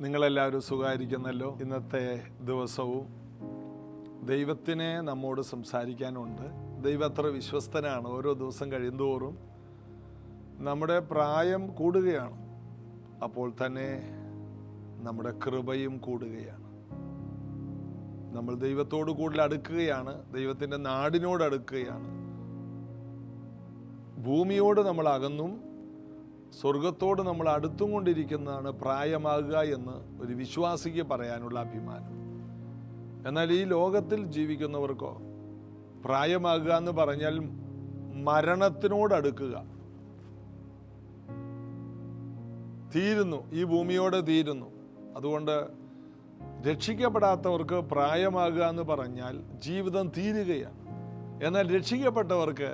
നിങ്ങളെല്ലാവരും സുഖമായിരിക്കുന്നല്ലോ. ഇന്നത്തെ ദിവസവും ദൈവത്തിനെ നമ്മോട് സംസാരിക്കാനുണ്ട്. ദൈവം അത്ര വിശ്വസ്തനാണ്. ഓരോ ദിവസം കഴിയുന്തോറും നമ്മുടെ പ്രായം കൂടുകയാണ്, അപ്പോൾ തന്നെ നമ്മുടെ കൃപയും കൂടുകയാണ്. നമ്മൾ ദൈവത്തോട് കൂടുതൽ അടുക്കുകയാണ്, ദൈവത്തിൻ്റെ നാടിനോട് അടുക്കുകയാണ്. ഭൂമിയോട് നമ്മൾ അകന്നും സ്വർഗത്തോട് നമ്മൾ അടുത്തും കൊണ്ടിരിക്കുന്നതാണ് പ്രായമാകുക എന്ന് ഒരു വിശ്വാസിക്ക് പറയാനുള്ള അഭിമാനം. എന്നാൽ ഈ ലോകത്തിൽ ജീവിക്കുന്നവർക്കോ പ്രായമാകുക എന്ന് പറഞ്ഞാൽ മരണത്തിനോട് അടുക്കുക, തീരുന്നു, ഈ ഭൂമിയോട് തീരുന്നു. അതുകൊണ്ട് രക്ഷിക്കപ്പെടാത്തവർക്ക് പ്രായമാകുക എന്ന് പറഞ്ഞാൽ ജീവിതം തീരുകയാണ്. എന്നാൽ രക്ഷിക്കപ്പെട്ടവർക്ക്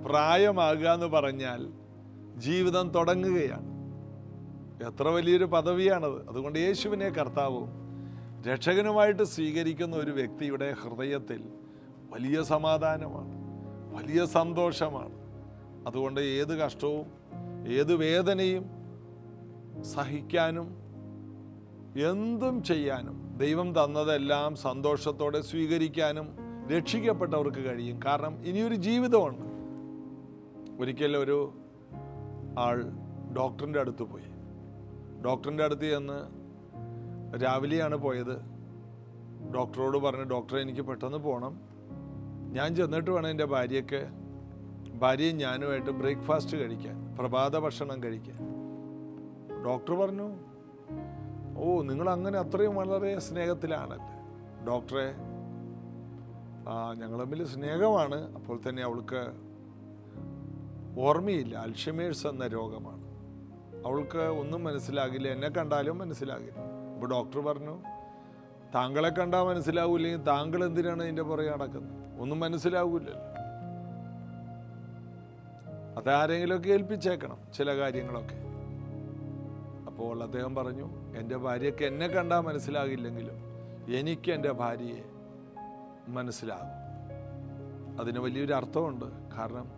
പ്രായമാകുക എന്ന് പറഞ്ഞാൽ ജീവിതം തുടങ്ങുകയാണ്. എത്ര വലിയൊരു പദവിയാണത്! അതുകൊണ്ട് യേശുവിനെ കർത്താവും രക്ഷകനുമായിട്ട് സ്വീകരിക്കുന്ന ഒരു വ്യക്തിയുടെ ഹൃദയത്തിൽ വലിയ സമാധാനമാണ്, വലിയ സന്തോഷമാണ്. അതുകൊണ്ട് ഏത് കഷ്ടവും ഏത് വേദനയും സഹിക്കാനും എന്തും ചെയ്യാനും ദൈവം തന്നതെല്ലാം സന്തോഷത്തോടെ സ്വീകരിക്കാനും രക്ഷിക്കപ്പെട്ടവർക്ക് കഴിയും. കാരണം ഇനിയൊരു ജീവിതമുണ്ട്. ഒരിക്കലും ഒരു ആൾ ഡോക്ടറിൻ്റെ അടുത്ത് പോയി. ഡോക്ടറിൻ്റെ അടുത്ത് ചെന്ന് രാവിലെയാണ് പോയത്. ഡോക്ടറോട് പറഞ്ഞു, ഡോക്ടറെ എനിക്ക് പെട്ടെന്ന് പോകണം, ഞാൻ ചെന്നിട്ട് വേണം എൻ്റെ ഭാര്യയും ഞാനുമായിട്ട് ബ്രേക്ക്ഫാസ്റ്റ് കഴിക്കാൻ, പ്രഭാത ഭക്ഷണം കഴിക്കാൻ. ഡോക്ടർ പറഞ്ഞു, ഓ, നിങ്ങൾ അങ്ങനെ അത്രയും വളരെ സ്നേഹത്തിലാണല്ലേ. ഡോക്ടറെ, ഞങ്ങൾ തമ്മിൽ സ്നേഹമാണ്. അപ്പോൾ തന്നെ അവൾക്ക് ഓർമ്മയില്ല, അൽഷിമേഴ്സ് എന്ന രോഗമാണ്. അവൾക്ക് ഒന്നും മനസ്സിലാകില്ല, എന്നെ കണ്ടാലും മനസ്സിലാകില്ല. അപ്പോൾ ഡോക്ടർ പറഞ്ഞു, താങ്കളെ കണ്ടാൽ മനസ്സിലാവൂല്ലെങ്കിൽ താങ്കൾ എന്തിനാണ് ഇതിൻ്റെ പുറകെ നടക്കുന്നത്? ഒന്നും മനസ്സിലാവൂലല്ലോ. അതാരെങ്കിലുമൊക്കെ ഏൽപ്പിച്ചേക്കണം ചില കാര്യങ്ങളൊക്കെ. അപ്പോൾ അദ്ദേഹം പറഞ്ഞു, എൻ്റെ ഭാര്യയ്ക്ക് എന്നെ കണ്ടാൽ മനസ്സിലാകില്ലെങ്കിലും എനിക്ക് എൻ്റെ ഭാര്യയെ മനസ്സിലാകും. അതിന് വലിയൊരു അർത്ഥമുണ്ട്. കാരണം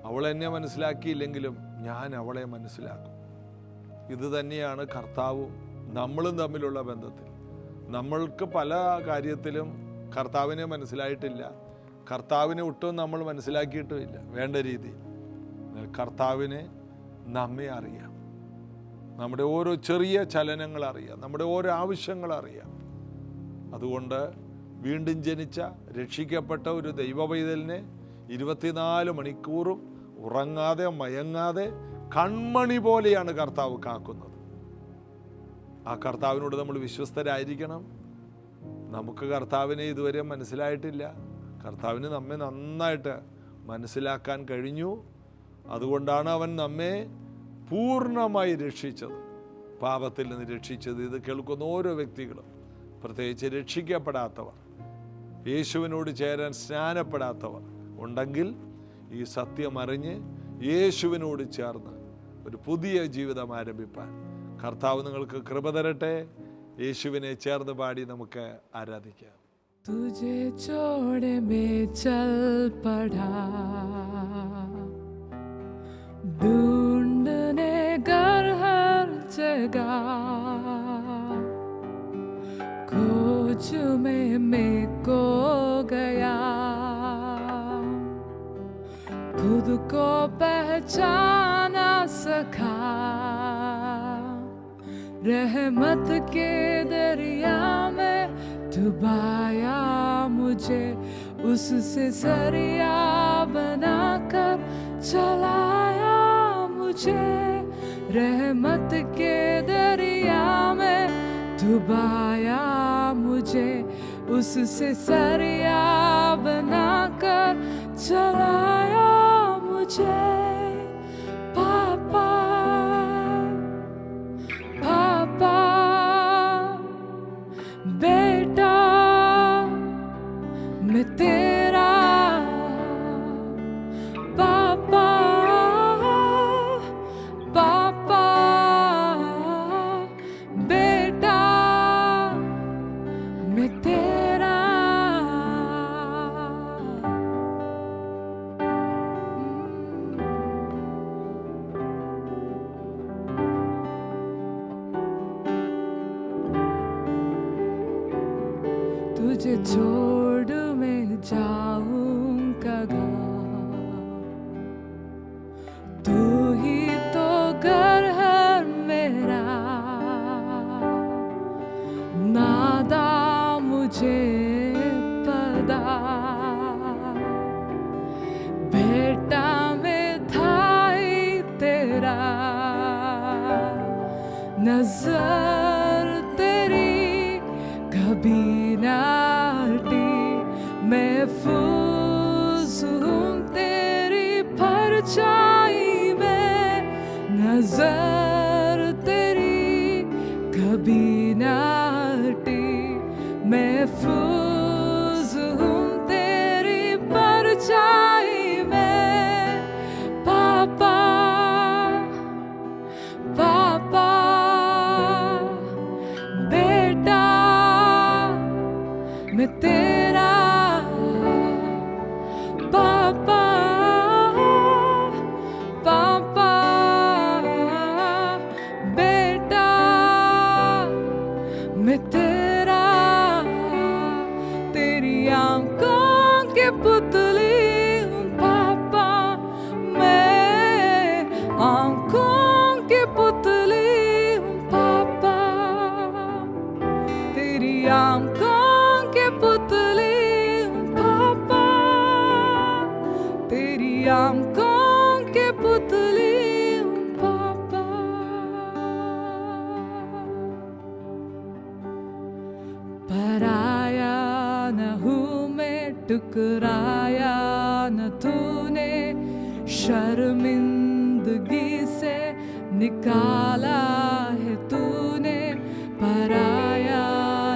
അവൾ എന്നെ മനസ്സിലാക്കിയില്ലെങ്കിലും ഞാൻ അവളെ മനസ്സിലാക്കും. ഇത് തന്നെയാണ് കർത്താവും നമ്മളും തമ്മിലുള്ള ബന്ധത്തിൽ. നമ്മൾക്ക് പല കാര്യത്തിലും കർത്താവിനെ മനസ്സിലായിട്ടില്ല, കർത്താവിനെ ഒട്ടും നമ്മൾ മനസ്സിലാക്കിയിട്ടുമില്ല വേണ്ട രീതിയിൽ. കർത്താവിനെ നമ്മെ അറിയാം, നമ്മുടെ ഓരോ ചെറിയ ചലനങ്ങൾ അറിയാം, നമ്മുടെ ഓരോ ആവശ്യങ്ങൾ അറിയാം. അതുകൊണ്ട് വീണ്ടും ജനിച്ച രക്ഷിക്കപ്പെട്ട ഒരു ദൈവപൈതലിനെ 24 മണിക്കൂറും ഉറങ്ങാതെ മയങ്ങാതെ കൺമണി പോലെയാണ് കർത്താവ് കാക്കുന്നത്. ആ കർത്താവിനോട് നമ്മൾ വിശ്വസ്തരായിരിക്കണം. നമുക്ക് കർത്താവിനെ ഇതുവരെ മനസ്സിലായിട്ടില്ല. കർത്താവിന് നമ്മെ നന്നായിട്ട് മനസ്സിലാക്കാൻ കഴിഞ്ഞു. അതുകൊണ്ടാണ് അവൻ നമ്മെ പൂർണ്ണമായി രക്ഷിച്ചത്, പാപത്തിൽ നിന്ന് രക്ഷിച്ചത്. ഇത് കേൾക്കുന്ന ഓരോ വ്യക്തികളും, പ്രത്യേകിച്ച് രക്ഷിക്കപ്പെടാത്തവർ, യേശുവിനോട് ചേരാൻ സ്നാനപ്പെടാത്തവർ ഉണ്ടെങ്കിൽ ഈ സത്യം അറിഞ്ഞ് യേശുവിനോട് ചേർന്ന് ഒരു പുതിയ ജീവിതം ആരംഭിപ്പാൻ കർത്താവ് നിങ്ങൾക്ക് കൃപ തരട്ടെ. യേശുവിനെ ചേർന്ന് പാടി നമുക്ക് ആരാധിക്കാം. തുझे छोड़ मैं चल पड़ा, ढूंढने घर हर जगह, खोज में मैं खो गया, खुद को पहचाना सका, रहमत के दरिया में डुबाया मुझे, उससे सरिया बनाकर चलाया मुझे, रहमत के दरिया में डुबाया मुझे, उससे सरिया बनाकर चलाया मुझे। पापा पापा बेटा मैं तेरा, पापा पापा बेटा मैं तेरा। तुझे छोड़ मैं जाऊं कहाँ, तू ही तो घर है मेरा, नादा मुझे पता, बेटा मैं था ही तेरा, नजर तेरी कभी ना हटी, महफूज हूँ तेरी परछाई में, नजर तेरी कभी ना हटी, महफूज हूँ तेरी परछाई में। पापा पापा बेटा मैं तेरा, पापा पापा बेटा मैं तेरा, तेरी आंखों के पुतली हूँ पापा, मैं आंखों के पुतली हूँ पापा, तेरी आंखों के पुतली हूँ पापा, तेरी आंखों के पुतली हूँ पापा। पराया न हूँ मैं, टुकराया न तूने, शर्मिंदगी से निकाला है तूने, पराया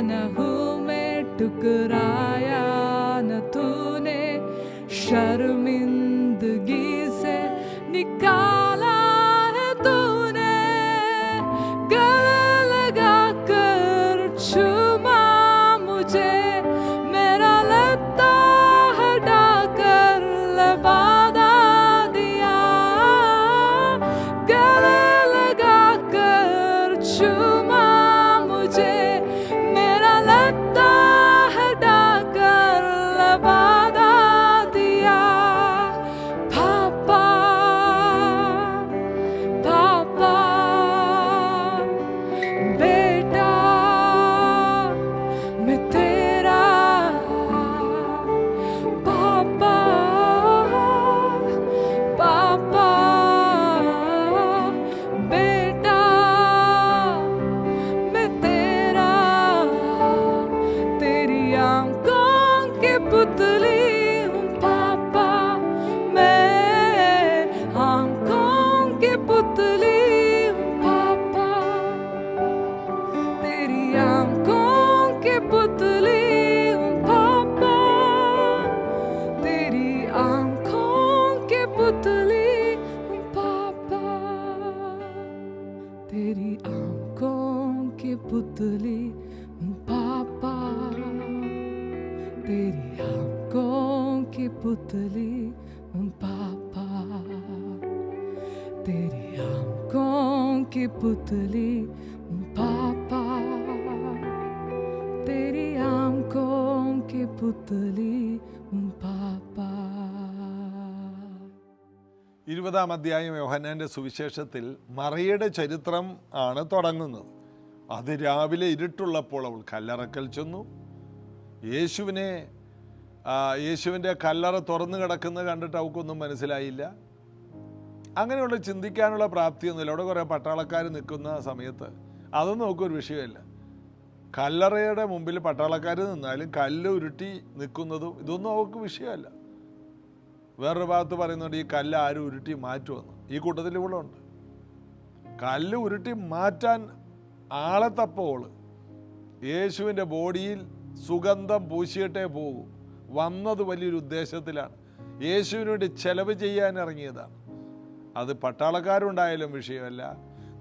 न हूँ मैं, टुकराया न तूने, शर्मिंदगी से निकाला है तूने, गले लगा कर चूमा मुझे, मेरा लता हटा कर लबादा दिया, गले लगा कर चूमा मुझे, मेरा लता हटा कर लबादा दिया। पापा पापा बेटा मैं तेरा, पापा पापा बेटा मैं तेरा, तेरी आंखों के पुतली हूँ पापा, मैं आंखों के पुतली हूँ पापा, तेरी आंखों के पुतली हूँ पापा, तेरी आंखों के पुतली हूँ पापा, तेरी आंखों के पुतली हूँ पापा, तेरी आंखों की पुतली हूँ पापा, तेरी आंखों की पुतली हूँ पापा, तेरी आंखों की पुतली हूँ पापा। 20-ാം അധ്യായം യോഹന്നാന്റെ സുവിശേഷത്തിൽ മറിയയുടെ ചരിത്രം ആണ് തുടങ്ങുന്നത്. അത് രാവിലെ ഇരുട്ടുള്ളപ്പോൾ അവൾ കല്ലറക്കൽ ചെന്നു. യേശുവിൻ്റെ കല്ലറ തുറന്നു കിടക്കുന്നത് കണ്ടിട്ട് അവൾക്കൊന്നും മനസ്സിലായില്ല. അങ്ങനെയുള്ള ചിന്തിക്കാനുള്ള പ്രാപ്തിയൊന്നുമില്ല. അവിടെ കുറേ പട്ടാളക്കാർ നിൽക്കുന്ന സമയത്ത് അതൊന്നും അവൾക്കൊരു വിഷയമല്ല. കല്ലറയുടെ മുമ്പിൽ പട്ടാളക്കാർ നിന്നാലും കല്ല് ഉരുട്ടി നിൽക്കുന്നതും ഇതൊന്നും അവൾക്ക് വിഷയമല്ല. വേറൊരു ഭാഗത്ത് പറയുന്നുണ്ട് ഈ കല്ല് ആരും ഉരുട്ടി മാറ്റുമെന്ന്. ഈ കൂട്ടത്തിൽ ഇവിടെ ഉണ്ട്. കല്ല് ഉരുട്ടി മാറ്റാൻ ആളെ തപ്പോൾ യേശുവിൻ്റെ ബോഡിയിൽ സുഗന്ധം പൂശിയിട്ടേ പോകൂ. വന്നത് വലിയൊരു ഉദ്ദേശത്തിലാണ്. യേശുവിന് വേണ്ടി ചെലവ് ചെയ്യാൻ ഇറങ്ങിയതാണ്. അത് പട്ടാളക്കാരുണ്ടായാലും വിഷയമല്ല,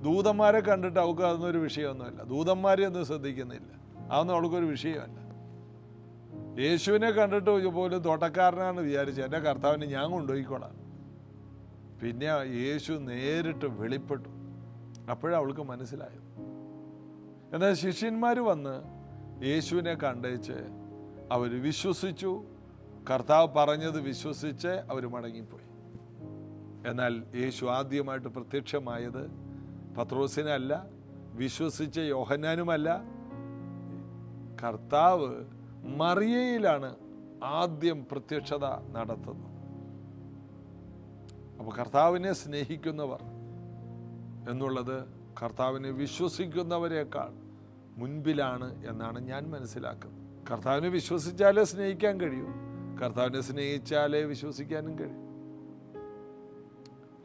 ദൂതന്മാരെ കണ്ടിട്ട് അവൾക്ക് അതൊന്നൊരു വിഷയമൊന്നുമല്ല. ദൂതന്മാരെ ഒന്നും ശ്രദ്ധിക്കുന്നില്ല, അതൊന്നും അവൾക്കൊരു വിഷയമല്ല. യേശുവിനെ കണ്ടിട്ട് പോലും തോട്ടക്കാരനാണ് വിചാരിച്ചത്, എൻ്റെ കർത്താവിനെ ഞാൻ കൊണ്ടുപോയിക്കോളാം. പിന്നെ യേശു നേരിട്ട് വെളിപ്പെട്ടു. അപ്പോഴവൾക്ക് മനസ്സിലായത്. എന്നാൽ ശിഷ്യന്മാർ വന്ന് യേശുവിനെ കണ്ടേച്ച് അവർ വിശ്വസിച്ചു. കർത്താവ് പറഞ്ഞത് വിശ്വസിച്ച് അവർ മടങ്ങിപ്പോയി. എന്നാൽ യേശു ആദ്യമായിട്ട് പ്രത്യക്ഷമായത് പത്രോസിനല്ല, വിശ്വസിച്ച യോഹന്നാനുമല്ല. കർത്താവ് മറിയയിലാണ് ആദ്യം പ്രത്യക്ഷത നടത്തുന്നത്. അപ്പോൾ കർത്താവിനെ സ്നേഹിക്കുന്നവർ എന്നുള്ളത് കർത്താവിനെ വിശ്വസിക്കുന്നവരെക്കാൾ മുൻപിലാണ് എന്നാണ് ഞാൻ മനസ്സിലാക്കുന്നത്. കർത്താവിനെ വിശ്വസിച്ചാലേ സ്നേഹിക്കാൻ കഴിയൂ, കർത്താവിനെ സ്നേഹിച്ചാലേ വിശ്വസിക്കാനും കഴിയും.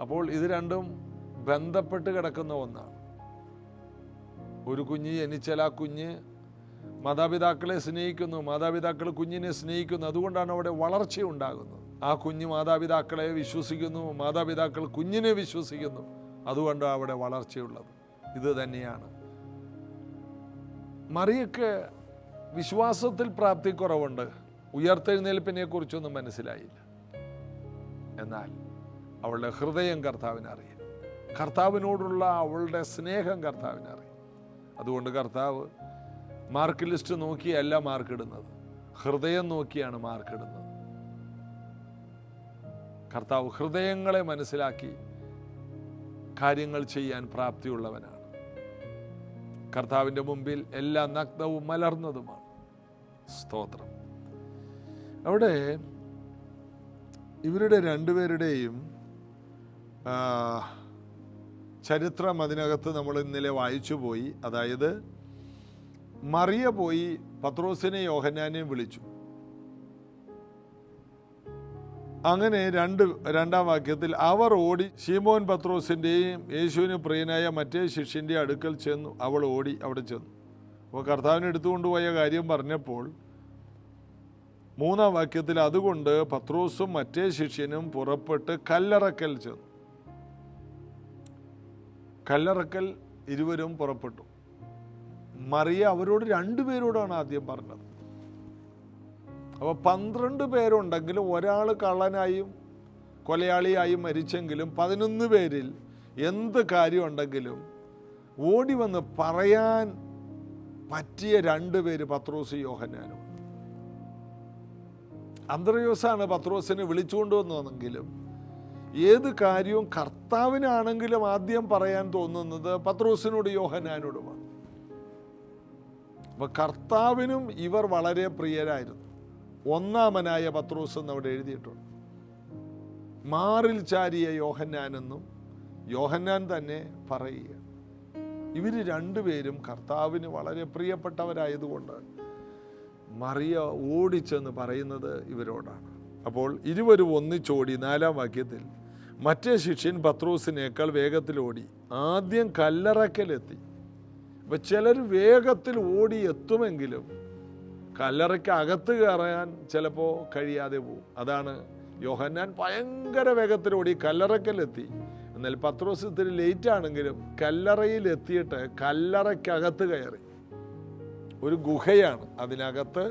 അപ്പോൾ ഇത് രണ്ടും ബന്ധപ്പെട്ട് കിടക്കുന്ന ഒന്നാണ്. ഒരു കുഞ്ഞ് ജനിച്ചാൽ ആ കുഞ്ഞ് മാതാപിതാക്കളെ സ്നേഹിക്കുന്നു, മാതാപിതാക്കൾ കുഞ്ഞിനെ സ്നേഹിക്കുന്നു. അതുകൊണ്ടാണ് അവിടെ വളർച്ച ഉണ്ടാകുന്നത്. ആ കുഞ്ഞ് മാതാപിതാക്കളെ വിശ്വസിക്കുന്നു, മാതാപിതാക്കൾ കുഞ്ഞിനെ വിശ്വസിക്കുന്നു. അതുകൊണ്ടാണ് അവിടെ വളർച്ചയുള്ളത്. ഇത് തന്നെയാണ്. മറിയക്ക് വിശ്വാസത്തിൽ പ്രാപ്തിക്കുറവുണ്ട്. ഉയർത്തെഴുന്നേൽപ്പിനെ കുറിച്ചൊന്നും മനസ്സിലായില്ല. എന്നാൽ അവളുടെ ഹൃദയം കർത്താവിനറിയാം. കർത്താവിനോടുള്ള അവളുടെ സ്നേഹം കർത്താവിനറിയാം. അതുകൊണ്ട് കർത്താവ് മാർക്ക് ലിസ്റ്റ് നോക്കിയല്ല മാർക്കിടുന്നത്, ഹൃദയം നോക്കിയാണ് മാർക്കിടുന്നത്. കർത്താവ് ഹൃദയങ്ങളെ മനസ്സിലാക്കി കാര്യങ്ങൾ ചെയ്യാൻ പ്രാപ്തിയുള്ളവനാണ്. കർത്താവിൻ്റെ മുമ്പിൽ എല്ലാ നഗ്നവും മലർന്നതുമാണ്. സ്തോത്രം. അവിടെ ഇവരുടെ രണ്ടുപേരുടെയും ചരിത്രം അതിനകത്ത് നമ്മൾ ഇന്നലെ വായിച്ചു പോയി. അതായത് മറിയ പോയി പത്രോസിനെ യോഹന്നാനെയും വിളിച്ചു. അങ്ങനെ രണ്ടാം വാക്യത്തിൽ അവർ ഓടി ശീമോൻ പത്രോസിൻ്റെയും യേശുവിന് പ്രിയനായ മറ്റേ ശിഷ്യൻ്റെ അടുക്കൽ ചെന്നു. അവൾ ഓടി അവിടെ ചെന്നു. അപ്പോൾ കർത്താവിനെ എടുത്തുകൊണ്ടുപോയ കാര്യം പറഞ്ഞപ്പോൾ 3-ാം വാക്യത്തിൽ അതുകൊണ്ട് പത്രോസും മറ്റേ ശിഷ്യനും പുറപ്പെട്ട് കല്ലറക്കൽ ചെന്നു. കല്ലറക്കൽ ഇരുവരും പുറപ്പെട്ടു. മറിയ അവരോട് 2 പേരോടാണ് ആദ്യം പറഞ്ഞത്. അപ്പോൾ 12 പേരുണ്ടെങ്കിലും ഒരാൾ കള്ളനായും കൊലയാളിയായും മരിച്ചെങ്കിലും 11 പേരിൽ എന്ത് കാര്യമുണ്ടെങ്കിലും ഓടി വന്ന് പറയാൻ പറ്റിയ 2 പേര് പത്രോസ് യോഹന്നാനും. അന്ത്രയോസാണ് പത്രോസിനെ വിളിച്ചുകൊണ്ടുവന്നെങ്കിലും ഏത് കാര്യവും കർത്താവിനാണെങ്കിലും ആദ്യം പറയാൻ തോന്നുന്നത് പത്രോസിനോട് യോഹന്നാനോടുമാണ്. അപ്പോൾ കർത്താവിനും ഇവർ വളരെ പ്രിയരായിരുന്നു. ഒന്നാമനായ പത്രോസ് എന്ന് അവിടെ എഴുതിയിട്ടുണ്ട്. മാറിൽ ചാരിയ യോഹന്നാനെന്നും യോഹന്നാൻ തന്നെ പറയുക. ഇവർ 2 പേരും കർത്താവിന് വളരെ പ്രിയപ്പെട്ടവരായതുകൊണ്ട് മറിയ ഓടിച്ചെന്ന് പറയുന്നത് ഇവരോടാണ്. അപ്പോൾ ഇരുവരും ഒന്നിച്ചോടി. 4-ാം വാക്യത്തിൽ മറ്റേ ശിഷ്യൻ പത്രോസിനേക്കാൾ വേഗത്തിൽ ഓടി ആദ്യം കല്ലറക്കലെത്തി. അപ്പം ചിലർ വേഗത്തിൽ ഓടി എത്തുമെങ്കിലും കല്ലറയ്ക്ക് അകത്ത് കയറാൻ ചിലപ്പോൾ കഴിയാതെ പോവും. അതാണ് യോഹന്നാൻ ഭയങ്കര വേഗത്തിൽ ഓടി കല്ലറക്കലെത്തി. എന്നാൽ പത്രോസ് ഇത്തിരി ലേറ്റ് ആണെങ്കിലും കല്ലറയിൽ എത്തിയിട്ട് കല്ലറയ്ക്കകത്ത് കയറി. ഒരു ഗുഹയാണ്, അതിനകത്ത്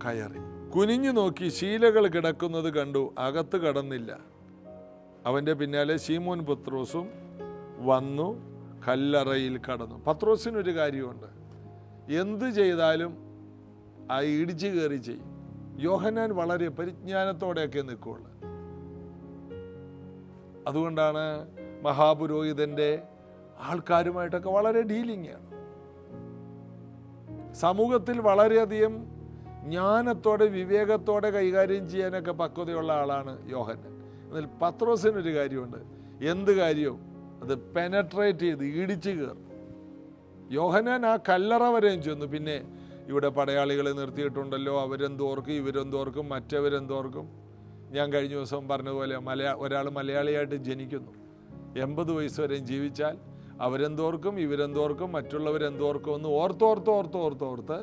കയറി. കുനിഞ്ഞു നോക്കി ശീലകൾ കിടക്കുന്നത് കണ്ടു, അകത്ത് കടന്നില്ല. അവൻ്റെ പിന്നാലെ ശീമോൻ പത്രോസും വന്നു കല്ലറയിൽ കടന്നു. പത്രോസിനൊരു കാര്യമുണ്ട്, എന്ത് ചെയ്താലും ആ ഇടിച്ചു കയറി ചെയ്യും. യോഹന്നാൻ വളരെ പരിജ്ഞാനത്തോടെയൊക്കെ നിൽക്കുള്ളൂ. അതുകൊണ്ടാണ് മഹാപുരോഹിതൻ്റെ ആൾക്കാരുമായിട്ടൊക്കെ വളരെ ഡീലിംഗാണ്. സമൂഹത്തിൽ വളരെയധികം ജ്ഞാനത്തോടെ വിവേകത്തോടെ കൈകാര്യം ചെയ്യാനൊക്കെ പക്വതയുള്ള ആളാണ് യോഹന്നാൻ. എന്നാൽ പത്രോസിനൊരു കാര്യമുണ്ട്, എന്ത് കാര്യവും അത് പെനട്രേറ്റ് ചെയ്ത് ഇടിച്ചു കയറും. യോഹന്നാൻ ആ കല്ലറ വരെയും ചെന്നു. പിന്നെ ഇവിടെ പടയാളികളെ നിർത്തിയിട്ടുണ്ടല്ലോ, അവരെന്തോർക്കും ഇവരെന്തോർക്കും മറ്റവരെന്തോർക്കും. ഞാൻ കഴിഞ്ഞ ദിവസം പറഞ്ഞതുപോലെ ഒരാൾ മലയാളിയായിട്ട് ജനിക്കുന്നു, 80 വയസ്സ് വരെയും ജീവിച്ചാൽ അവരെന്തോർക്കും ഇവരെന്തോർക്കും മറ്റുള്ളവരെന്തോർക്കും എന്ന് ഓർത്തോർത്ത്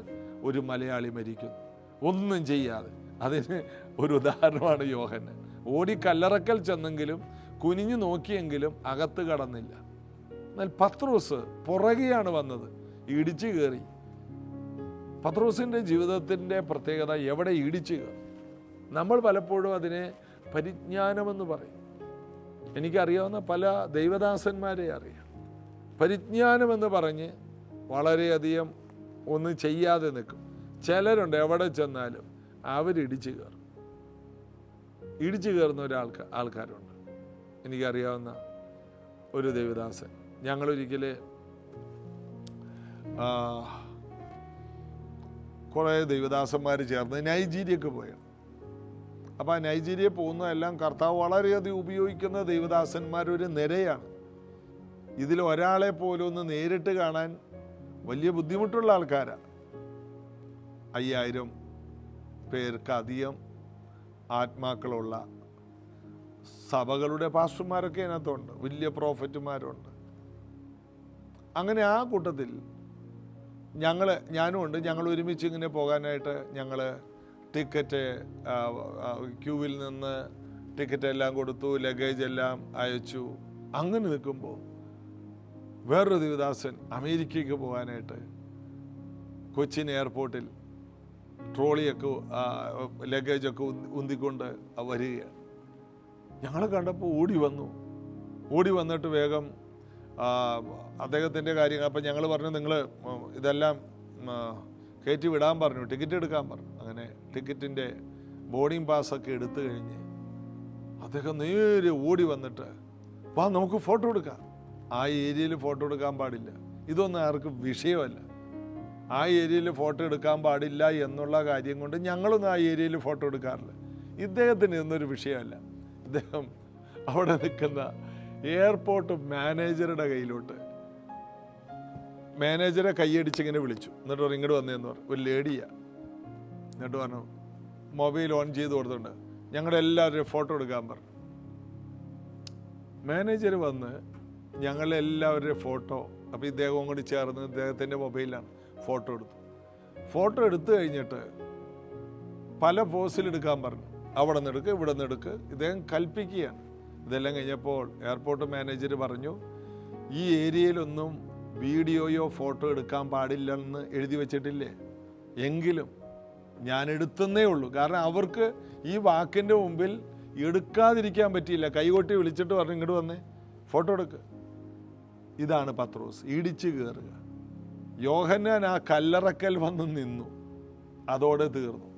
ഒരു മലയാളി മരിക്കുന്നു ഒന്നും ചെയ്യാതെ. അതിന് ഒരു ഉദാഹരണമാണ് യോഹന്നാൻ. ഓടി കല്ലറക്കൽ ചെന്നെങ്കിലും കുനിഞ്ഞു നോക്കിയെങ്കിലും അകത്ത് കടന്നില്ല. എന്നാൽ പത്രോസ് പുറകെയാണ് വന്നത്, ഇടിച്ചു കയറി. പത്രോസിൻ്റെ ജീവിതത്തിൻ്റെ പ്രത്യേകത എവിടെ ഇടിച്ചു കയറും. നമ്മൾ പലപ്പോഴും അതിനെ പരിജ്ഞാനമെന്ന് പറയും. എനിക്കറിയാവുന്ന പല ദൈവദാസന്മാരെ അറിയാം. പരിജ്ഞാനമെന്ന് പറഞ്ഞ് വളരെയധികം ഒന്നും ചെയ്യാതെ നിൽക്കും. ചിലരുണ്ട് എവിടെ ചെന്നാലും അവരിടിച്ചു കയറും. ഇടിച്ചു കയറുന്ന ആൾക്കാരുണ്ട്. എനിക്കറിയാവുന്ന ഒരു ദേവദാസൻ, ഞങ്ങളൊരിക്കൽ കുറേ ദൈവദാസന്മാർ ചേർന്ന് നൈജീരിയക്ക് പോയാണ്. അപ്പോൾ ആ നൈജീരിയ പോകുന്നതെല്ലാം കർത്താവ് വളരെയധികം ഉപയോഗിക്കുന്ന ദൈവദാസന്മാരൊരു നിരയാണ്. ഇതിൽ ഒരാളെ പോലും ഒന്ന് നേരിട്ട് കാണാൻ വലിയ ബുദ്ധിമുട്ടുള്ള ആൾക്കാരാണ്. 5000 പേർക്കധികം ആത്മാക്കളുള്ള സഭകളുടെ പാസ്റ്റർമാരൊക്കെ അതിനകത്തുണ്ട്, വലിയ പ്രോഫറ്റുമാരുണ്ട്. അങ്ങനെ ആ കൂട്ടത്തിൽ ഞാനും ഉണ്ട്. ഞങ്ങൾ ഒരുമിച്ച് ഇങ്ങനെ പോകാനായിട്ട് ഞങ്ങൾ ടിക്കറ്റ് ക്യൂവിൽ നിന്ന് ടിക്കറ്റ് എല്ലാം കൊടുത്തു, ലഗേജ് എല്ലാം അയച്ചു. അങ്ങനെ നിൽക്കുമ്പോൾ വേറൊരു ദേവദാസൻ അമേരിക്കയ്ക്ക് പോകാനായിട്ട് കൊച്ചിൻ എയർപോർട്ടിൽ ട്രോളിയൊക്കെ ലഗേജൊക്കെ ഉന്തിക്കൊണ്ട് വരികയാണ്. ഞങ്ങൾ കണ്ടപ്പോൾ ഓടി വന്നിട്ട് വേഗം അദ്ദേഹത്തിൻ്റെ കാര്യങ്ങൾ. അപ്പം ഞങ്ങൾ പറഞ്ഞു, നിങ്ങൾ ഇതെല്ലാം കയറ്റി വിടാൻ പറഞ്ഞു, ടിക്കറ്റ് എടുക്കാൻ പറഞ്ഞു. അങ്ങനെ ടിക്കറ്റിൻ്റെ ബോർഡിംഗ് പാസ്സൊക്കെ എടുത്തു കഴിഞ്ഞ് അദ്ദേഹം നേരെ ഓടി വന്നിട്ട്, വാ നമുക്ക് ഫോട്ടോ എടുക്കാം. ആ ഏരിയയിൽ ഫോട്ടോ എടുക്കാൻ പാടില്ല, ഇതൊന്നും ആർക്കും വിഷയമല്ല. ആ ഏരിയയിൽ ഫോട്ടോ എടുക്കാൻ പാടില്ല എന്നുള്ള കാര്യം കൊണ്ട് ഞങ്ങളൊന്നും ആ ഏരിയയിൽ ഫോട്ടോ എടുക്കാറില്ല. ഇദ്ദേഹത്തിന് ഇതൊന്നൊരു വിഷയമല്ല. ഇദ്ദേഹം അവിടെ നിൽക്കുന്ന എയർപോർട്ട് മാനേജറുടെ കയ്യിലോട്ട്, മാനേജറെ കൈയടിച്ചിങ്ങനെ വിളിച്ചു. എന്നിട്ട് പറഞ്ഞു, ഇങ്ങോട്ട് വന്നതെന്ന് പറഞ്ഞു. ഒരു ലേഡിയാണ്. എന്നിട്ട് പറഞ്ഞു, മൊബൈൽ ഓൺ ചെയ്ത് കൊടുത്തിട്ടുണ്ട്, ഞങ്ങളുടെ എല്ലാവരുടെയും ഫോട്ടോ എടുക്കാൻ പറഞ്ഞു. മാനേജർ വന്ന് ഞങ്ങളെല്ലാവരുടെയും ഫോട്ടോ, അപ്പോൾ ഇദ്ദേഹവും കൂടി ചേർന്ന് ഇദ്ദേഹത്തിൻ്റെ മൊബൈലിലാണ് ഫോട്ടോ എടുത്തു. ഫോട്ടോ എടുത്തു കഴിഞ്ഞിട്ട് പല പോസിലെടുക്കാൻ പറഞ്ഞു. അവിടെ നിന്ന് എടുക്ക്, ഇവിടെ നിന്ന് എടുക്ക്, ഇദ്ദേഹം കൽപ്പിക്കുകയാണ്. ഇതെല്ലാം കഴിഞ്ഞപ്പോൾ എയർപോർട്ട് മാനേജർ പറഞ്ഞു, ഈ ഏരിയയിലൊന്നും വീഡിയോയോ ഫോട്ടോ എടുക്കാൻ പാടില്ലെന്ന് എഴുതി വെച്ചിട്ടില്ലേ, എങ്കിലും ഞാൻ എടുത്തന്നേ ഉള്ളൂ. കാരണം അവർക്ക് ഈ വാക്കിൻ്റെ മുമ്പിൽ എടുക്കാതിരിക്കാൻ പറ്റിയില്ല. കൈകൊട്ടി വിളിച്ചിട്ട് പറഞ്ഞു, ഇങ്ങോട്ട് വന്നേ ഫോട്ടോ എടുക്ക്. ഇതാണ് പത്രോസ്, ഇടിച്ചു കയറുക. യോഹന്നാൻ ആ കല്ലറക്കൽ വന്ന് നിന്നു, അതോടെ തീർന്നു.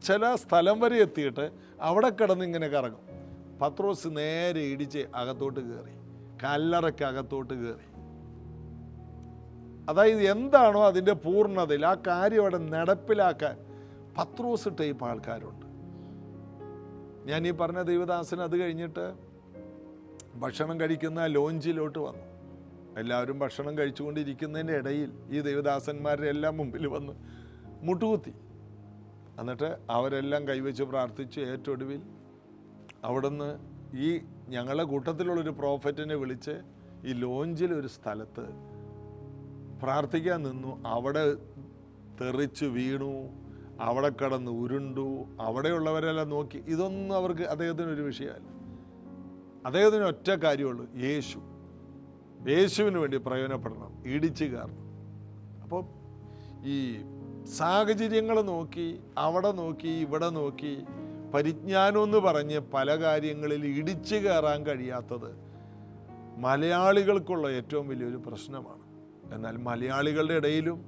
ചില സ്ഥലം വരെ എത്തിയിട്ട് അവിടെ കിടന്ന് ഇങ്ങനെ കറങ്ങും. പത്രോസ് നേരെ ഇടിച്ച് അകത്തോട്ട് കയറി, കല്ലറയ്ക്ക് അകത്തോട്ട് കയറി. അതായത് എന്താണോ അതിൻ്റെ പൂർണ്ണതയിൽ ആ കാര്യം അവിടെ നടപ്പിലാക്കാൻ പത്രോസ് ടൈപ്പ് ആൾക്കാരുണ്ട്. ഞാൻ ഈ പറഞ്ഞ ദൈവദാസൻ അത് കഴിഞ്ഞിട്ട് ഭക്ഷണം കഴിക്കുന്ന ലോഞ്ചിലോട്ട് വന്നു. എല്ലാവരും ഭക്ഷണം കഴിച്ചുകൊണ്ടിരിക്കുന്നതിൻ്റെ ഇടയിൽ ഈ ദൈവദാസന്മാരുടെ എല്ലാം മുമ്പിൽ വന്ന് മുട്ടുകുത്തി. എന്നിട്ട് അവരെല്ലാം കൈവച്ച് പ്രാർത്ഥിച്ചു. ഏറ്റൊടുവിൽ അവിടുന്ന് ഈ ഞങ്ങളുടെ കൂട്ടത്തിലുള്ളൊരു പ്രോഫറ്റിനെ വിളിച്ച് ഈ ലോഞ്ചിൽ ഒരു സ്ഥലത്ത് പ്രാർത്ഥിക്കാൻ നിന്നു. അവിടെ തെറിച്ച് വീണു, അവിടെ കിടന്ന് ഉരുണ്ടു. അവിടെയുള്ളവരെല്ലാം നോക്കി. ഇതൊന്നും അവർക്ക് അദ്ദേഹത്തിനൊരു വിഷയമല്ല. അദ്ദേഹത്തിന് ഒറ്റ കാര്യമുള്ളൂ, യേശുവിന് വേണ്ടി പ്രയോജനപ്പെടണം, ഇടിച്ചു കയറണം. അപ്പോൾ ഈ സാഹചര്യങ്ങൾ നോക്കി, അവിടെ നോക്കി, ഇവിടെ നോക്കി, പരിജ്ഞാനം എന്ന് പറഞ്ഞ് പല കാര്യങ്ങളിൽ ഇടിച്ചു കയറാൻ കഴിയാത്തത് മലയാളികൾക്കുള്ള ഏറ്റവും വലിയൊരു പ്രശ്നമാണ്. എന്നാൽ മലയാളികളുടെ ഇടയിലും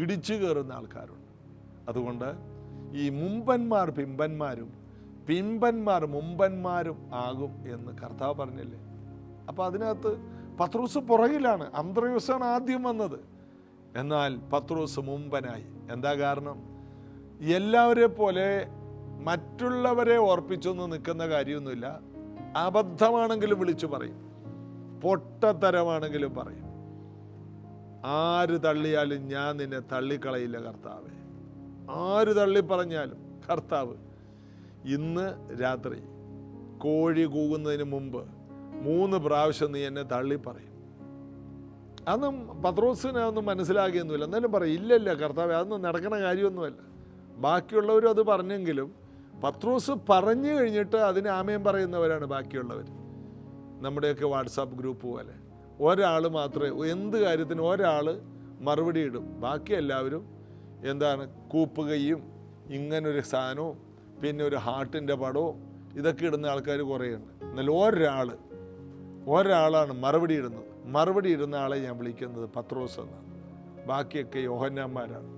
ഇടിച്ചു കയറുന്ന ആൾക്കാരുണ്ട്. അതുകൊണ്ട് ഈ മുമ്പന്മാർ പിമ്പന്മാരും പിമ്പന്മാർ മുമ്പന്മാരും ആകും എന്ന് കർത്താവ് പറഞ്ഞില്ലേ. അപ്പോൾ അതിനകത്ത് പത്രോസ് പുറകിലാണ്. അന്ത്രയോസാണ് ആദ്യം വന്നത്. എന്നാൽ പത്രോസ് മുമ്പനായി. എന്താ കാരണം? എല്ലാവരെ പോലെ മറ്റുള്ളവരെ ഓർപ്പിച്ചൊന്നും നിൽക്കുന്ന കാര്യമൊന്നുമില്ല. അബദ്ധമാണെങ്കിലും വിളിച്ചു പറയും, പൊട്ടത്തരമാണെങ്കിലും പറയും. ആര് തള്ളിയാലും ഞാൻ നിന്നെ തള്ളിക്കളയില്ല കർത്താവേ. ആര് തള്ളിപ്പറഞ്ഞാലും കർത്താവ് ഇന്ന് രാത്രി കോഴി കൂകുന്നതിന് മുമ്പ് 3 പ്രാവശ്യം നീ എന്നെ തള്ളിപ്പറയും. അതൊന്നും പത്രോസിനെ ഒന്നും മനസ്സിലാക്കിയൊന്നുമില്ല. എന്നാലും പറയും, ഇല്ലല്ല കർത്താവേ, അതൊന്നും നടക്കണ കാര്യമൊന്നുമല്ല. ബാക്കിയുള്ളവരും അത് പറഞ്ഞെങ്കിലും പത്രോസ് പറഞ്ഞു കഴിഞ്ഞിട്ട് അതിന് ആമയം പറയുന്നവരാണ് ബാക്കിയുള്ളവർ. നമ്മുടെയൊക്കെ വാട്സാപ്പ് ഗ്രൂപ്പ് പോലെ ഒരാൾ മാത്രമേ, എന്ത് കാര്യത്തിന് ഒരാൾ മറുപടി ഇടും. ബാക്കി എല്ലാവരും എന്താണ്, കൂപ്പുകയും ഇങ്ങനൊരു സാധനവും പിന്നെ ഒരു ഹാർട്ടിൻ്റെ പടവും ഇതൊക്കെ ഇടുന്ന ആൾക്കാർ കുറേയുണ്ട്. എന്നാൽ ഒരാളാണ് മറുപടി ഇടുന്നത്. മറുപടി ഇടുന്ന ആളെ ഞാൻ വിളിക്കുന്നത് പത്രോസ് എന്നാണ്. ബാക്കിയൊക്കെ യോഹന്നാന്മാരാണ്.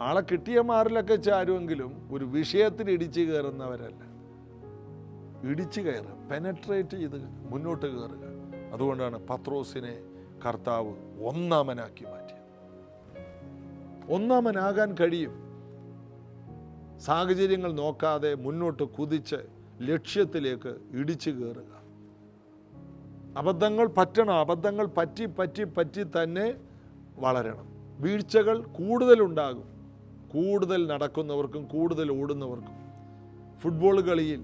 ആളെ കിട്ടിയ മാറിലൊക്കെ ചാരുമെങ്കിലും ഒരു വിഷയത്തിൽ ഇടിച്ചു കയറുന്നവരല്ല. ഇടിച്ചു കയറുക, പെനട്രേറ്റ് ചെയ്ത് മുന്നോട്ട് കയറുക. അതുകൊണ്ടാണ് പത്രോസിനെ കർത്താവ് ഒന്നാമനാക്കി മാറ്റിയത്. ഒന്നാമനാകാൻ കഴിയും. സാഹചര്യങ്ങൾ നോക്കാതെ മുന്നോട്ട് കുതിച്ച് ലക്ഷ്യത്തിലേക്ക് ഇടിച്ചു കയറുക. അബദ്ധങ്ങൾ പറ്റണം. അബദ്ധങ്ങൾ പറ്റി പറ്റി പറ്റി തന്നെ വളരണം. വീഴ്ചകൾ കൂടുതലുണ്ടാകും. കൂടുതൽ നടക്കുന്നവർക്കും കൂടുതൽ ഓടുന്നവർക്കും. ഫുട്ബോൾ കളിയിൽ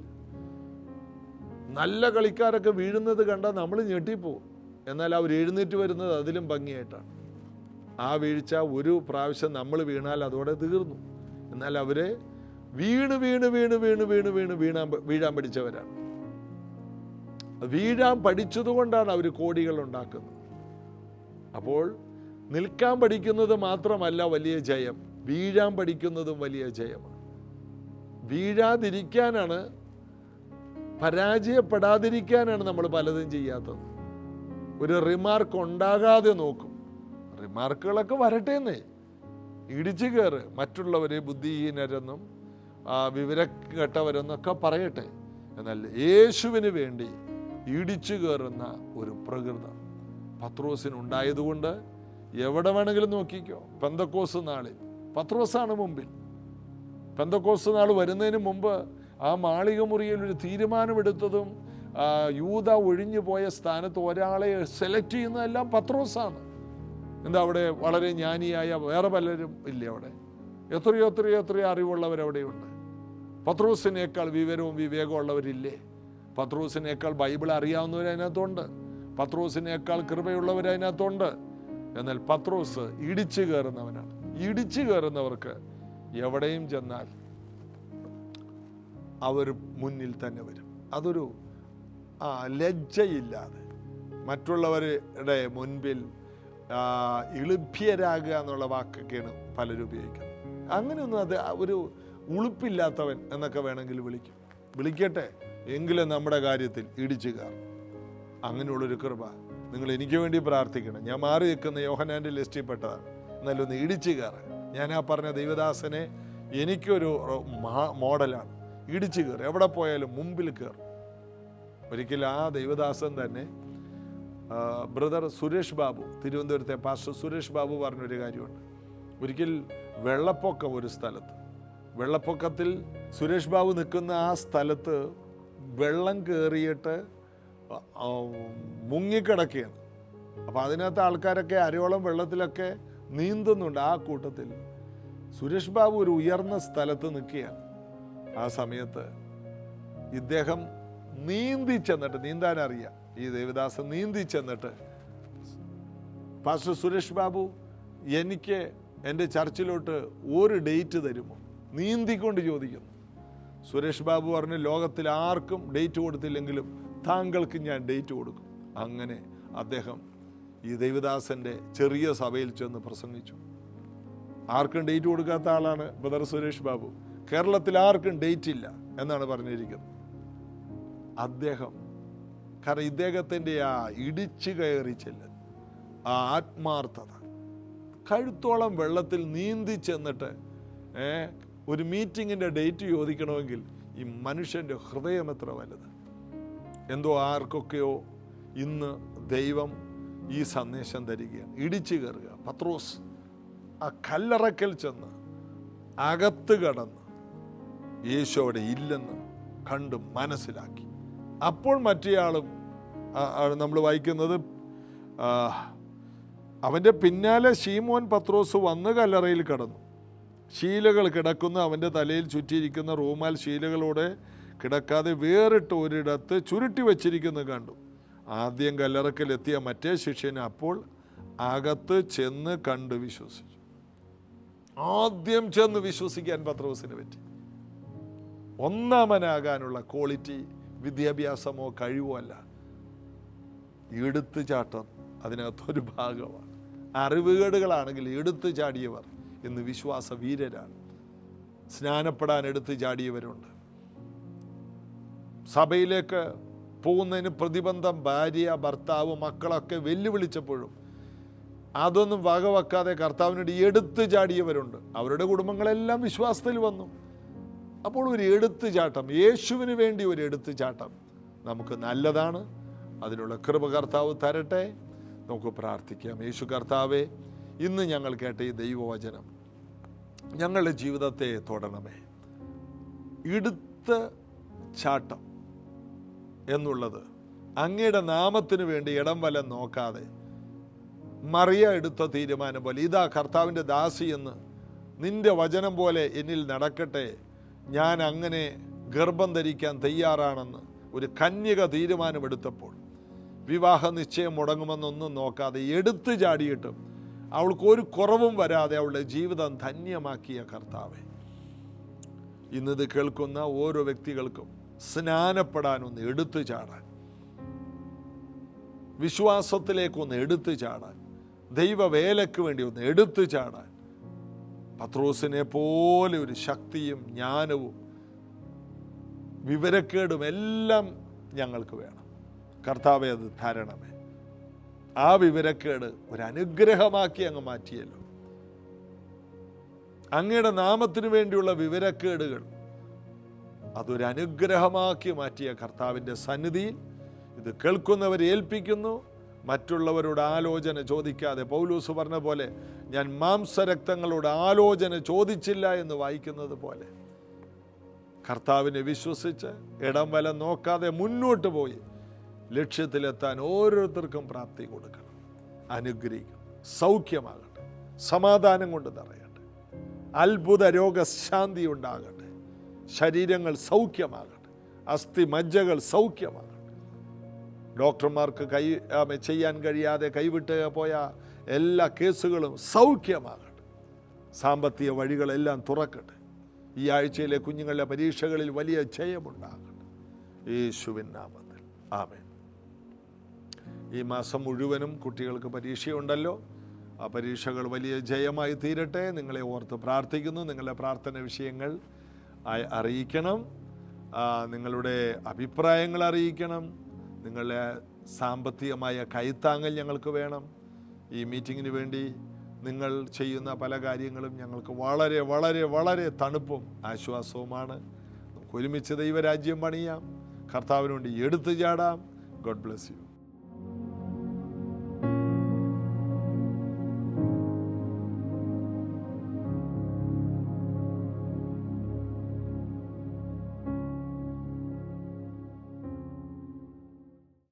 നല്ല കളിക്കാരൊക്കെ വീഴുന്നത് കണ്ടാൽ നമ്മൾ ഞെട്ടിപ്പോവും. എന്നാൽ അവർ എഴുന്നേറ്റ് വരുന്നത് അതിലും ഭംഗിയായിട്ടാണ്. ആ വീഴ്ച ഒരു പ്രാവശ്യം നമ്മൾ വീണാൽ അതോടെ തീർന്നു. എന്നാൽ അവരെ വീണ് വീണ് വീണ് വീണ് വീണ് വീണ് വീഴാൻ പഠിച്ചവരാണ്. വീഴാൻ പഠിച്ചതുകൊണ്ടാണ് അവർ കോടികൾ ഉണ്ടാക്കുന്നത്. അപ്പോൾ നിൽക്കാൻ പഠിക്കുന്നത് മാത്രമല്ല വലിയ ജയം, വീഴാൻ പഠിക്കുന്നതും വലിയ ജയമാണ്. വീഴാതിരിക്കാനാണ്, പരാജയപ്പെടാതിരിക്കാനാണ് നമ്മൾ പലതും ചെയ്യാത്തത്. ഒരു റിമാർക്ക് ഉണ്ടാകാതെ നോക്കും. റിമാർക്കുകളൊക്കെ വരട്ടേന്നേ, ഇടിച്ചു കയറ്. മറ്റുള്ളവരെ ബുദ്ധിഹീനരെന്നും വിവരക്കെട്ടവരെന്നൊക്കെ പറയട്ടെ. എന്നാൽ യേശുവിന് വേണ്ടി ഇടിച്ചു കയറുന്ന ഒരു പ്രകൃതം പത്രോസിനുണ്ടായതുകൊണ്ട് എവിടെ വേണമെങ്കിലും നോക്കിക്കോ. പെന്തക്കോസ് നാളിൽ പത്രോസാണ് മുമ്പിൽ. പെന്തക്കോസ് നാൾ വരുന്നതിന് മുമ്പ് ആ മാളിക മുറിയിൽ ഒരു തീരുമാനമെടുത്തതും യൂദ ഒഴിഞ്ഞു പോയ സ്ഥാനത്ത് ഒരാളെ സെലക്ട് ചെയ്യുന്നതെല്ലാം പത്രോസാണ്. എന്താ അവിടെ വളരെ ജ്ഞാനിയായ വേറെ പലരും ഇല്ലേ? അവിടെ എത്രയോ എത്രയോ എത്രയോ അറിവുള്ളവരവിടെയുണ്ട്. പത്രോസിനേക്കാൾ വിവരവും വിവേകവും ഉള്ളവരില്ലേ? പത്രോസിനേക്കാൾ ബൈബിൾ അറിയാവുന്നവരതിനകത്തുണ്ട്. പത്രോസിനേക്കാൾ കൃപയുള്ളവരതിനകത്തുണ്ട്. എന്നാൽ പത്രോസ് ഇടിച്ചു കയറുന്നവനാണ്. ഇടിച്ചു കയറുന്നവർക്ക് എവിടെയും ചെന്നാൽ അവർ മുന്നിൽ തന്നെ വരും. അതൊരു ലജ്ജയില്ലാതെ മറ്റുള്ളവരുടെ മുൻപിൽ ഇളിഭ്യരാകുക എന്നുള്ള വാക്കൊക്കെയാണ് പലരും ഉപയോഗിക്കുന്നത്. അങ്ങനെയൊന്നും അത് ഒരു ഉളുപ്പില്ലാത്തവൻ എന്നൊക്കെ വേണമെങ്കിൽ വിളിക്കട്ടെ. എങ്കിലും നമ്മുടെ കാര്യത്തിൽ ഇടിച്ചു കയറും. അങ്ങനെയുള്ളൊരു കൃപ നിങ്ങൾ എനിക്ക് വേണ്ടി പ്രാർത്ഥിക്കണം. ഞാൻ മാറി നിൽക്കുന്ന യോഹന്നാൻ്റെ ലിസ്റ്റിൽപ്പെട്ടതാണ്. എന്നാലൊന്ന് ഇടിച്ചു കയറാൻ. ഞാൻ ആ പറഞ്ഞ ദൈവദാസനെ എനിക്കൊരു മോഡലാണ്. ഇടിച്ചു കയറും. എവിടെ പോയാലും മുമ്പിൽ കയറും. ഒരിക്കൽ ആ ദൈവദാസൻ തന്നെ ബ്രദർ സുരേഷ് ബാബു, തിരുവനന്തപുരത്തെ പാസ്റ്റർ സുരേഷ് ബാബു പറഞ്ഞൊരു കാര്യമുണ്ട്. ഒരിക്കൽ വെള്ളപ്പൊക്കം ഒരു സ്ഥലത്ത്, വെള്ളപ്പൊക്കത്തിൽ സുരേഷ് ബാബു നിൽക്കുന്ന ആ സ്ഥലത്ത് വെള്ളം കയറിയിട്ട് മുങ്ങിക്കിടക്കുകയാണ്. അപ്പം അതിനകത്ത് ആൾക്കാരൊക്കെ അരയോളം വെള്ളത്തിലൊക്കെ നീന്തുന്നുണ്ട്. ആ കൂട്ടത്തിൽ സുരേഷ് ബാബു ഒരു ഉയർന്ന സ്ഥലത്ത് നിൽക്കുകയാണ്. ആ സമയത്ത് ഇദ്ദേഹം നീന്തി ചെന്നിട്ട്, നീന്താൻ അറിയാം ഈ ദേവദാസൻ, നീന്തി ചെന്നിട്ട് പാസ്റ്റർ സുരേഷ് ബാബു എനിക്ക് എൻ്റെ ചർച്ചിലോട്ട് ഒരു ഡേറ്റ് തരുമോ? നീന്തിക്കൊണ്ട് ചോദിക്കുന്നു. സുരേഷ് ബാബു പറഞ്ഞു, ലോകത്തിൽ ആർക്കും ഡേറ്റ് കൊടുത്തില്ലെങ്കിലും താങ്കൾക്ക് ഞാൻ ഡേറ്റ് കൊടുക്കും. അങ്ങനെ അദ്ദേഹം ഈ ദൈവദാസൻ്റെ ചെറിയ സഭയിൽ ചെന്ന് പ്രസംഗിച്ചു. ആർക്കും ഡേറ്റ് കൊടുക്കാത്ത ആളാണ് ബ്രദർ സുരേഷ് ബാബു. കേരളത്തിൽ ആർക്കും ഡേറ്റ് ഇല്ല എന്നാണ് പറഞ്ഞിരിക്കുന്നത്. അദ്ദേഹം, കാരണം ഇദ്ദേഹത്തിൻ്റെ ആ ഇടിച്ചു കയറി ചെല്ലൽ, ആ ആത്മാർത്ഥത, കഴുത്തോളം വെള്ളത്തിൽ നീന്തി ചെന്നിട്ട് ഒരു മീറ്റിങ്ങിൻ്റെ ഡേറ്റ് ചോദിക്കണമെങ്കിൽ ഈ മനുഷ്യൻ്റെ ഹൃദയം എത്ര വലുത്. എന്തോ ആർക്കൊക്കെയോ ഇന്ന് ദൈവം ഈ സന്ദേശം തരികയാണ്. ഇടിച്ചു കയറുക. പത്രോസ് ആ കല്ലറക്കൽ ചെന്ന് അകത്ത് കടന്ന് യേശു അവിടെ ഇല്ലെന്ന് കണ്ട് മനസ്സിലാക്കി. അപ്പോൾ മറ്റേയാളും നമ്മൾ വായിക്കുന്നത്, അവൻ്റെ പിന്നാലെ ശീമോൻ പത്രോസ് വന്ന് കല്ലറയിൽ കിടന്നു. ശീലകൾ കിടക്കുന്ന അവൻ്റെ തലയിൽ ചുറ്റിയിരിക്കുന്ന റൂമാൽ ശീലകളോടെ കിടക്കാതെ വേറിട്ട് ഒരിടത്ത് ചുരുട്ടി വച്ചിരിക്കുന്നത് കണ്ടു. ആദ്യം കല്ലറക്കലെത്തിയ മറ്റേ ശിഷ്യന് അപ്പോൾ അകത്ത് ചെന്ന് കണ്ട് വിശ്വസിച്ചു. ആദ്യം ചെന്ന് വിശ്വസിക്കാൻ പത്രോസിന് പറ്റി. ഒന്നാമനാകാനുള്ള ക്വാളിറ്റി വിദ്യാഭ്യാസമോ കഴിവോ അല്ല, എടുത്തു ചാട്ടം അതിനകത്തൊരു ഭാഗമാണ്. അറിവുകേടുകളാണെങ്കിൽ എടുത്തു ചാടിയവർ ഇന്ന് വിശ്വാസ വീരരാണ്. സ്നാനപ്പെടാൻ എടുത്തു ചാടിയവരുണ്ട്. സഭയിലേക്ക് പോകുന്നതിന് പ്രതിബന്ധം ഭാര്യ, ഭർത്താവ്, മക്കളൊക്കെ വെല്ലുവിളിച്ചപ്പോഴും അതൊന്നും വകവെക്കാതെ കർത്താവിനോട് എടുത്തു ചാടിയവരുണ്ട്. അവരുടെ കുടുംബങ്ങളെല്ലാം വിശ്വാസത്തിൽ വന്നു. അപ്പോൾ ഒരു എടുത്തുചാട്ടം, യേശുവിന് വേണ്ടി ഒരു എടുത്തുചാട്ടം നമുക്ക് നല്ലതാണ്. അതിനുള്ള കൃപ കർത്താവ് തരട്ടെ. നമുക്ക് പ്രാർത്ഥിക്കാം. യേശു കർത്താവേ, ഇന്ന് ഞങ്ങൾ കേട്ട ഈ ദൈവവചനം ഞങ്ങളുടെ ജീവിതത്തെ തൊടണമേ. എടുത്ത് ചാട്ടം എന്നുള്ളത് അങ്ങയുടെ നാമത്തിന് വേണ്ടി ഇടം വലം നോക്കാതെ മറിയ എടുത്ത തീരുമാനം പോലെ, ഇതാ കർത്താവിൻ്റെ ദാസി എന്ന് നിന്റെ വചനം പോലെ എന്നിൽ നടക്കട്ടെ, ഞാൻ അങ്ങനെ ഗർഭം ധരിക്കാൻ തയ്യാറാണെന്ന് ഒരു കന്യക തീരുമാനമെടുത്തപ്പോൾ വിവാഹ നിശ്ചയം മുടങ്ങുമെന്നൊന്നും നോക്കാതെ എടുത്തു ചാടിയിട്ടും അവൾക്ക് ഒരു കുറവും വരാതെ അവളുടെ ജീവിതം ധന്യമാക്കിയ കർത്താവെ, ഇന്നിത് കേൾക്കുന്ന ഓരോ വ്യക്തികൾക്കും സ്നാനപ്പെടാനൊന്ന് എടുത്തു ചാടാൻ, വിശ്വാസത്തിലേക്കൊന്ന് എടുത്തു ചാടാൻ, ദൈവവേലയ്ക്ക് വേണ്ടി ഒന്ന് എടുത്തു ചാടാൻ പത്രോസിനെ പോലെ ഒരു ശക്തിയും ജ്ഞാനവും വിവരക്കേടും എല്ലാം ഞങ്ങൾക്ക് വേണം. കർത്താവെ, അത് തരണമേ. ആ വിവരക്കേട് ഒരു അനുഗ്രഹമാക്കി അങ്ങ് മാറ്റിയല്ലോ. അങ്ങയുടെ നാമത്തിന് വേണ്ടിയുള്ള വിവരക്കേടുകൾ അതൊരു അനുഗ്രഹമാക്കി മാറ്റിയ കർത്താവിൻ്റെ സന്നിധിയിൽ ഇത് കേൾക്കുന്നവരെ ഏൽപ്പിക്കുന്നു. മറ്റുള്ളവരോട് ആലോചന ചോദിക്കാതെ, പൗലോസ് പറഞ്ഞ പോലെ, ഞാൻ മാംസരക്തങ്ങളോട് ആലോചന ചോദിച്ചില്ല എന്ന് വായിക്കുന്നത് പോലെ, കർത്താവിനെ വിശ്വസിച്ച് ഇടം വലം നോക്കാതെ മുന്നോട്ട് പോയി ലക്ഷ്യത്തിലെത്താൻ ഓരോരുത്തർക്കും പ്രാപ്തി കൊടുക്കണം. അനുഗ്രഹിക്കും. സൗഖ്യമാകട്ടെ, സമാധാനം കൊണ്ട് നിറയട്ടെ, അത്ഭുത രോഗശാന്തി ഉണ്ടാകട്ടെ, ശരീരങ്ങൾ സൗഖ്യമാകട്ടെ, അസ്ഥി മജ്ജകൾ സൗഖ്യമാകട്ടെ, ഡോക്ടർമാർക്ക് ചെയ്യാൻ കഴിയാതെ കൈവിട്ട് പോയ എല്ലാ കേസുകളും സൗഖ്യമാകട്ടെ, സാമ്പത്തിക വഴികളെല്ലാം തുറക്കട്ടെ, ഈ ആഴ്ചയിലെ കുഞ്ഞുങ്ങളുടെ പരീക്ഷകളിൽ വലിയ ജയമുണ്ടാകട്ടെ, യേശുവിൻ നാമത്തിൽ ആമേൻ. ഈ മാസം മുഴുവനും കുട്ടികൾക്ക് പരീക്ഷയുണ്ടല്ലോ. ആ പരീക്ഷകൾ വലിയ ജയമായി തീരട്ടെ. നിങ്ങളെ ഓർത്ത് പ്രാർത്ഥിക്കുന്നു. നിങ്ങളുടെ പ്രാർത്ഥന വിഷയങ്ങൾ അറിയിക്കണം. നിങ്ങളുടെ അഭിപ്രായങ്ങൾ അറിയിക്കണം. നിങ്ങളുടെ സാമ്പത്തികമായ കൈത്താങ്ങൽ ഞങ്ങൾക്ക് വേണം. ഈ മീറ്റിങ്ങിന് വേണ്ടി നിങ്ങൾ ചെയ്യുന്ന പല കാര്യങ്ങളും ഞങ്ങൾക്ക് വളരെ വളരെ വളരെ തണുപ്പും ആശ്വാസവുമാണ്. നമുക്ക് ഒരുമിച്ച് ദൈവരാജ്യം പണിയാം. കർത്താവിന് വേണ്ടി എടുത്തു ചാടാം. God bless you.